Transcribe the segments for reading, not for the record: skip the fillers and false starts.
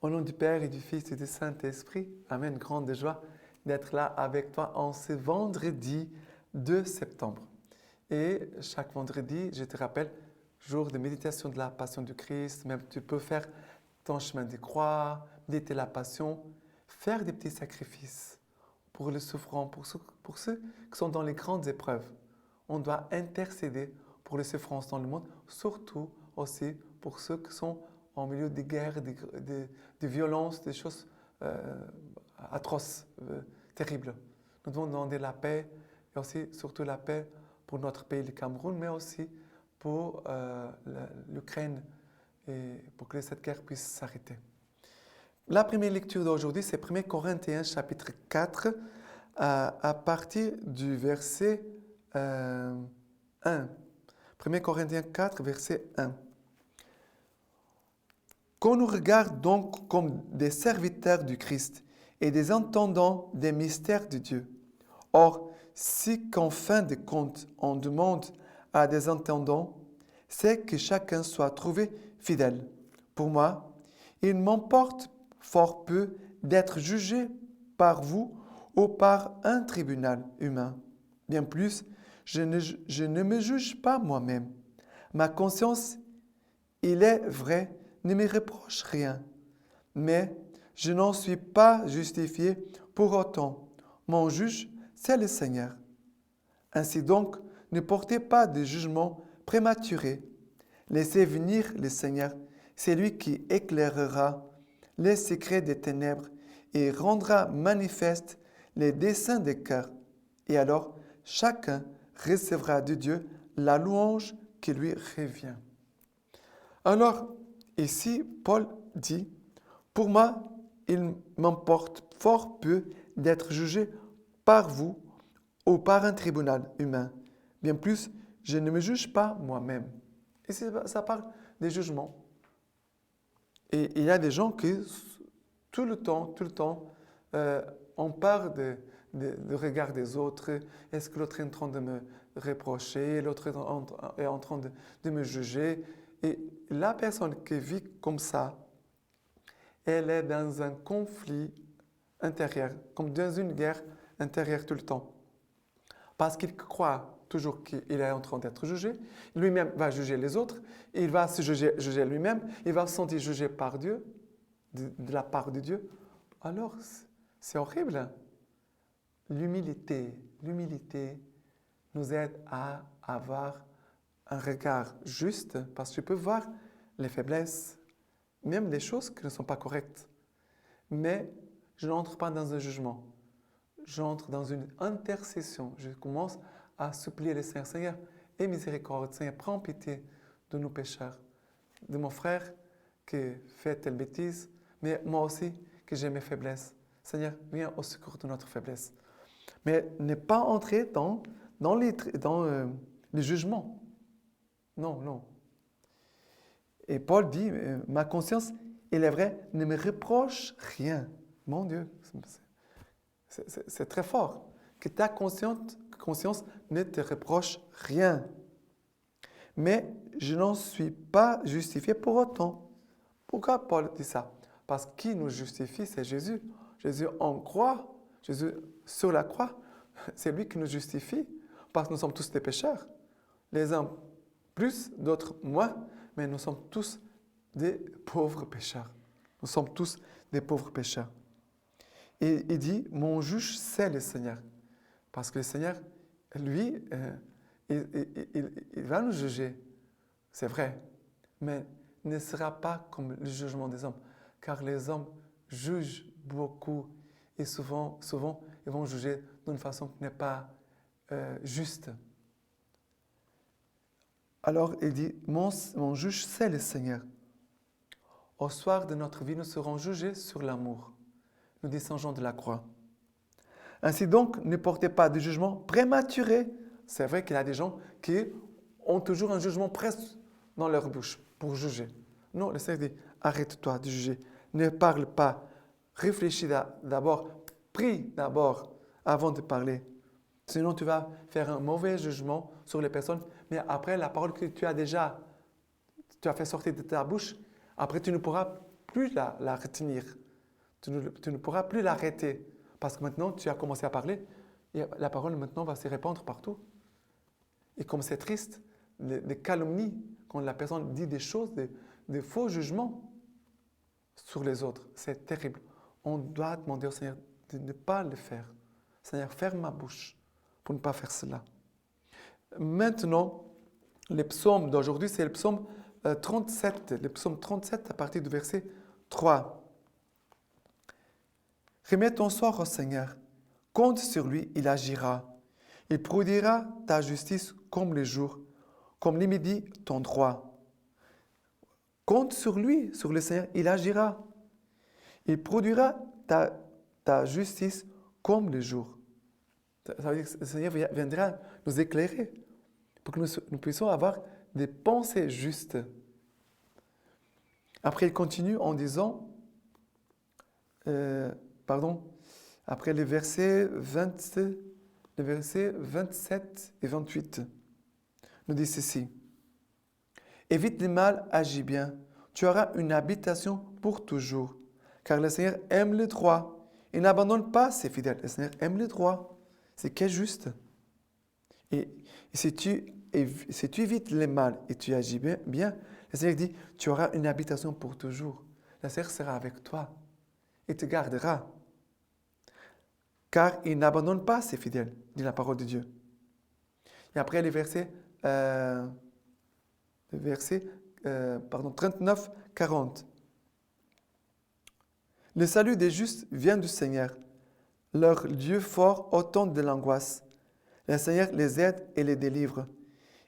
Au nom du Père et du Fils et du Saint-Esprit, Amen. Grande joie d'être là avec toi en ce vendredi 2 septembre. Et chaque vendredi, je te rappelle, jour de méditation de la Passion du Christ, même tu peux faire ton chemin de croix, méditer la Passion, faire des petits sacrifices pour les souffrants, pour ceux qui sont dans les grandes épreuves. On doit intercéder pour les souffrances dans le monde, surtout aussi pour ceux qui sont en milieu de guerres, de violences, des choses atroces, terribles. Nous devons demander la paix, et aussi surtout la paix pour notre pays, le Cameroun, mais aussi pour l'Ukraine, et pour que cette guerre puisse s'arrêter. La première lecture d'aujourd'hui, c'est 1 Corinthiens chapitre 4, à partir du verset 1. 1 Corinthiens 4, verset 1. Qu'on nous regarde donc comme des serviteurs du Christ et des entendants des mystères de Dieu. Or, si qu'en fin de compte on demande à des entendants, c'est que chacun soit trouvé fidèle. Pour moi, il m'emporte fort peu d'être jugé par vous ou par un tribunal humain. Bien plus, je ne me juge pas moi-même. Ma conscience, il est vrai, ne me reproche rien. Mais je n'en suis pas justifié pour autant. Mon juge, c'est le Seigneur. Ainsi donc, ne portez pas de jugement prématuré. Laissez venir le Seigneur. C'est lui qui éclairera les secrets des ténèbres et rendra manifeste les desseins des cœurs. Et alors, chacun recevra de Dieu la louange qui lui revient. Alors, ici, Paul dit, pour moi, il m'importe fort peu d'être jugé par vous ou par un tribunal humain. Bien plus, je ne me juge pas moi-même. Et ça parle des jugements. Et il y a des gens qui, tout le temps, on parle de regard des autres. Est-ce que l'autre est en train de me reprocher? L'autre est en train de me juger? Et la personne qui vit comme ça, elle est dans un conflit intérieur, comme dans une guerre intérieure tout le temps. Parce qu'il croit toujours qu'il est en train d'être jugé, lui-même va juger les autres, il va se juger lui-même, il va se sentir jugé par Dieu, de la part de Dieu. Alors, c'est horrible. L'humilité nous aide à avoir un regard juste, parce que tu peux voir les faiblesses, même les choses qui ne sont pas correctes. Mais je n'entre pas dans un jugement. J'entre dans une intercession. Je commence à supplier le Seigneur. Seigneur, aie miséricorde. Seigneur, prends pitié de nos pécheurs, de mon frère qui fait telle bêtise, mais moi aussi que j'ai mes faiblesses. Seigneur, viens au secours de notre faiblesse. Mais ne pas entrer dans les jugements. Non. Et Paul dit, ma conscience, il est vrai, ne me reproche rien. Mon Dieu, c'est très fort. Que ta conscience ne te reproche rien. Mais je n'en suis pas justifié pour autant. Pourquoi Paul dit ça? Parce que qui nous justifie, c'est Jésus. Jésus en croix, Jésus sur la croix, c'est lui qui nous justifie. Parce que nous sommes tous des pécheurs. Les uns plus, d'autres moins, mais nous sommes tous des pauvres pécheurs. Nous sommes tous des pauvres pécheurs. Et il dit, mon juge, c'est le Seigneur. Parce que le Seigneur, lui, il va nous juger. C'est vrai. Mais ne sera pas comme le jugement des hommes. Car les hommes jugent beaucoup. Et souvent, ils vont juger d'une façon qui n'est pas juste. Alors, il dit, mon juge, c'est le Seigneur. Au soir de notre vie, nous serons jugés sur l'amour. Nous descendons de la croix. Ainsi donc, ne portez pas de jugement prématuré. C'est vrai qu'il y a des gens qui ont toujours un jugement presque dans leur bouche pour juger. Non, le Seigneur dit, arrête-toi de juger. Ne parle pas. Réfléchis d'abord. Prie d'abord avant de parler. Sinon, tu vas faire un mauvais jugement sur les personnes. Mais après, la parole que tu as fait sortir de ta bouche, après, tu ne pourras plus la retenir. Tu ne pourras plus l'arrêter. Parce que maintenant, tu as commencé à parler et la parole maintenant va se répandre partout. Et comme c'est triste, des calomnies, quand la personne dit des choses, des faux jugements sur les autres, c'est terrible. On doit demander au Seigneur de ne pas le faire. Seigneur, ferme ma bouche pour ne pas faire cela. Maintenant, les psaumes d'aujourd'hui, c'est le psaume 37. Le psaume 37 à partir du verset 3. Remets ton sort au Seigneur. Compte sur lui, il agira. Il produira ta justice comme le jour, comme les midis, ton droit. Compte sur lui, sur le Seigneur, il agira. Il produira ta justice comme le jour. Ça veut dire que le Seigneur viendra nous éclairer pour que nous puissions avoir des pensées justes. Après, il continue en disant, après les versets 27 et 28, nous dit ceci. Évite le mal, agis bien. Tu auras une habitation pour toujours. Car le Seigneur aime le droit. Il n'abandonne pas ses fidèles. Le Seigneur aime le droit. C'est qu'est juste. Et si tu évites le mal et tu agis bien, le Seigneur dit, tu auras une habitation pour toujours. Le Seigneur sera avec toi et te gardera. Car il n'abandonne pas ses fidèles, dit la parole de Dieu. Et après les versets 39, 40. Le salut des justes vient du Seigneur. Leur Dieu fort ôtant de l'angoisse. Le Seigneur les aide et les délivre.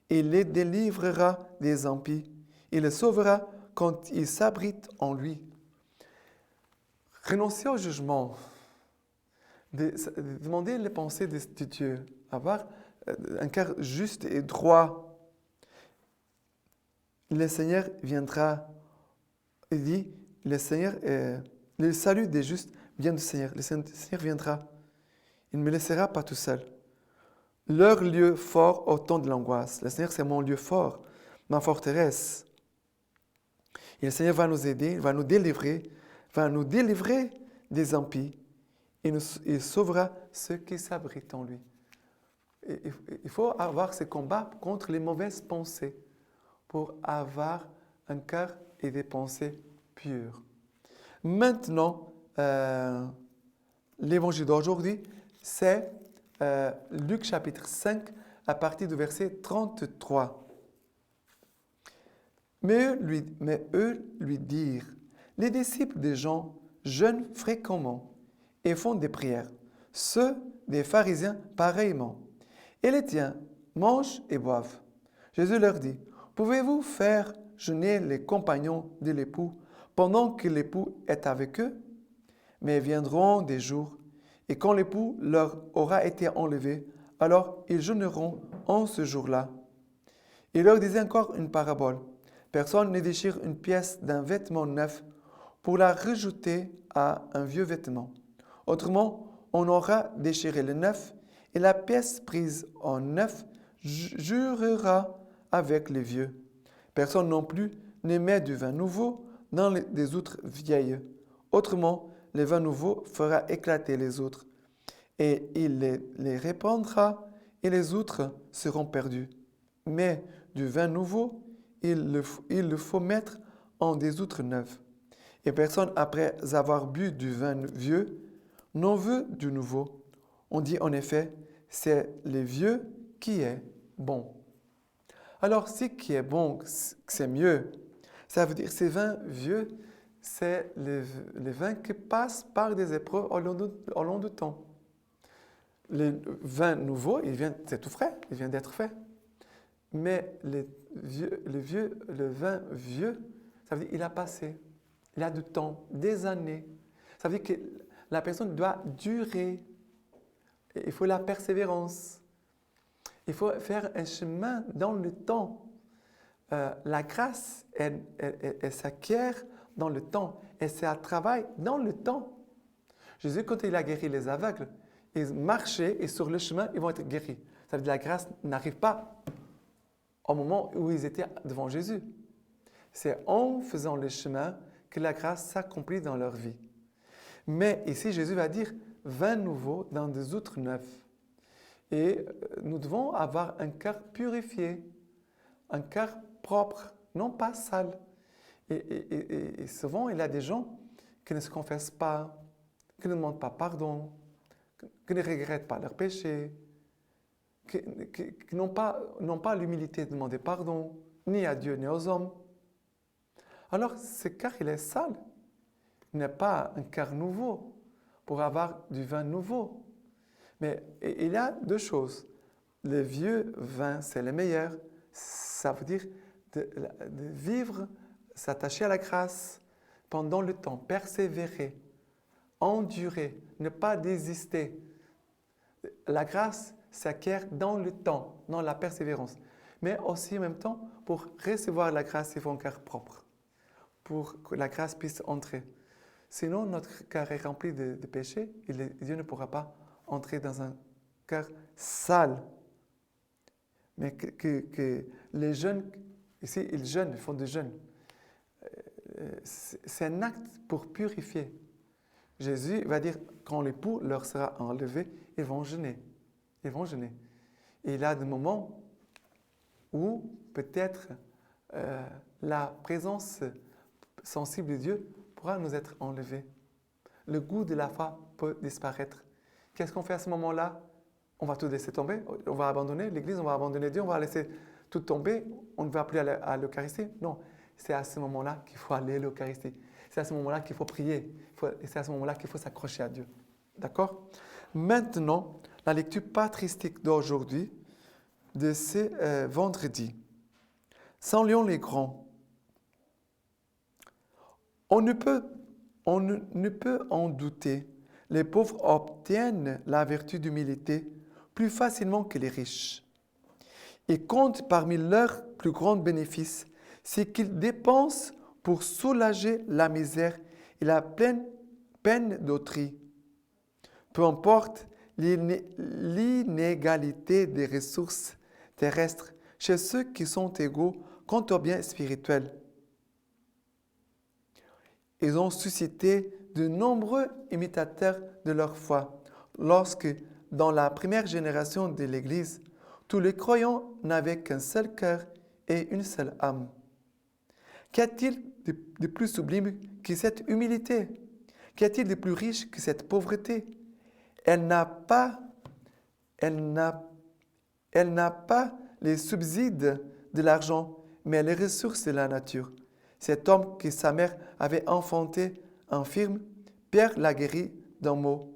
Il les délivrera des impies. Il les sauvera quand ils s'abritent en lui. Renoncer au jugement. Demander les pensées de Dieu. Avoir un cœur juste et droit. Le Seigneur viendra. Il dit, le salut des justes vient du Seigneur. Le Seigneur viendra. Il ne me laissera pas tout seul. Leur lieu fort au temps de l'angoisse. Le Seigneur, c'est mon lieu fort, ma forteresse. Et le Seigneur va nous aider, va nous délivrer des impies. Et il sauvera ceux qui s'abritent en lui. Il faut avoir ce combat contre les mauvaises pensées pour avoir un cœur et des pensées pures. Maintenant, l'évangile d'aujourd'hui, c'est Luc chapitre 5 à partir du verset 33. Mais eux lui dirent, les disciples des gens jeûnent fréquemment et font des prières, ceux des pharisiens pareillement. Et les tiens mangent et boivent. Jésus leur dit, pouvez-vous faire jeûner les compagnons de l'époux pendant que l'époux est avec eux? Mais viendront des jours, et quand l'époux leur aura été enlevé, alors ils jeûneront en ce jour-là. Il leur disait encore une parabole. Personne ne déchire une pièce d'un vêtement neuf pour la rajouter à un vieux vêtement. Autrement, on aura déchiré le neuf, et la pièce prise en neuf jurera avec les vieux. Personne non plus ne met du vin nouveau dans des outres vieilles. Autrement, le vin nouveau fera éclater les outres, et il les répandra, et les outres seront perdues. Mais du vin nouveau, il le faut mettre en des outres neuves. Et personne, après avoir bu du vin vieux, n'en veut du nouveau. On dit en effet, c'est le vieux qui est bon. Alors, ce qui est bon, c'est mieux. Ça veut dire que ces vins vieux, c'est les vins qui passent par des épreuves au long du temps. Le vin nouveau, c'est tout frais, il vient d'être fait. Mais le vin vieux, ça veut dire qu'il a passé, il a du temps, des années. Ça veut dire que la personne doit durer. Il faut la persévérance. Il faut faire un chemin dans le temps. La grâce, elle s'acquiert dans le temps. Et c'est un travail dans le temps. Jésus, quand il a guéri les aveugles, ils marchaient et sur le chemin, ils vont être guéris. Ça veut dire que la grâce n'arrive pas au moment où ils étaient devant Jésus. C'est en faisant le chemin que la grâce s'accomplit dans leur vie. Mais ici, Jésus va dire vin nouveau dans des outres neufs. Et nous devons avoir un cœur purifié, un cœur propre, non pas sale. Et souvent, il y a des gens qui ne se confessent pas, qui ne demandent pas pardon, qui ne regrettent pas leurs péchés, qui n'ont pas l'humilité de demander pardon, ni à Dieu, ni aux hommes. Alors, ce cœur, il est sale. Il n'est pas un cœur nouveau pour avoir du vin nouveau. Mais il y a deux choses. Le vieux vin, c'est le meilleur. Ça veut dire de vivre, s'attacher à la grâce pendant le temps, persévérer, endurer, ne pas désister. La grâce s'acquiert dans le temps, dans la persévérance. Mais aussi en même temps, pour recevoir la grâce, il faut un cœur propre, pour que la grâce puisse entrer. Sinon, notre cœur est rempli de péchés et Dieu ne pourra pas entrer dans un cœur sale. Mais que les jeunes, ici, ils jeûnent, ils font des jeûnes. C'est un acte pour purifier. Jésus va dire, quand l'époux leur sera enlevé, ils vont jeûner. Ils vont jeûner. Et il y a des moments où peut-être la présence sensible de Dieu pourra nous être enlevée. Le goût de la foi peut disparaître. Qu'est-ce qu'on fait à ce moment-là? On va tout laisser tomber, on va abandonner l'Église, on va abandonner Dieu, on va laisser tout tomber, on ne va plus aller à l'Eucharistie. Non, c'est à ce moment-là qu'il faut aller à l'Eucharistie. C'est à ce moment-là qu'il faut prier. Et c'est à ce moment-là qu'il faut s'accrocher à Dieu. D'accord? Maintenant, la lecture patristique d'aujourd'hui, de ce vendredi. Saluons les grands. On ne peut en douter. Les pauvres obtiennent la vertu d'humilité plus facilement que les riches. Et comptent parmi leurs plus grands bénéfices ce qu'ils dépensent pour soulager la misère et la pleine peine d'autrui. Peu importe l'inégalité des ressources terrestres chez ceux qui sont égaux quant au bien spirituel. Ils ont suscité de nombreux imitateurs de leur foi, lorsque, dans la première génération de l'Église, tous les croyants n'avaient qu'un seul cœur et une seule âme. Qu'y a-t-il de plus sublime que cette humilité? Qu'y a-t-il de plus riche que cette pauvreté? Elle n'a pas les subsides de l'argent, mais les ressources de la nature. Cet homme que sa mère avait enfanté infirme, Pierre l'a guéri d'un mot.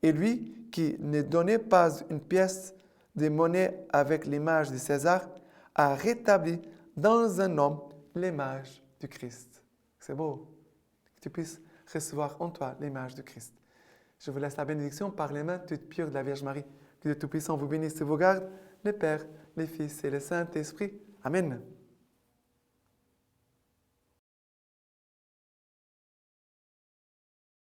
Et lui, qui ne donnait pas une pièce de monnaie avec l'image de César, a rétabli dans un homme l'image du Christ. C'est beau que tu puisses recevoir en toi l'image du Christ. Je vous laisse la bénédiction par les mains toutes pures de la Vierge Marie. Que Dieu Tout-Puissant vous bénisse et vous garde, le Père, le Fils et le Saint-Esprit. Amen.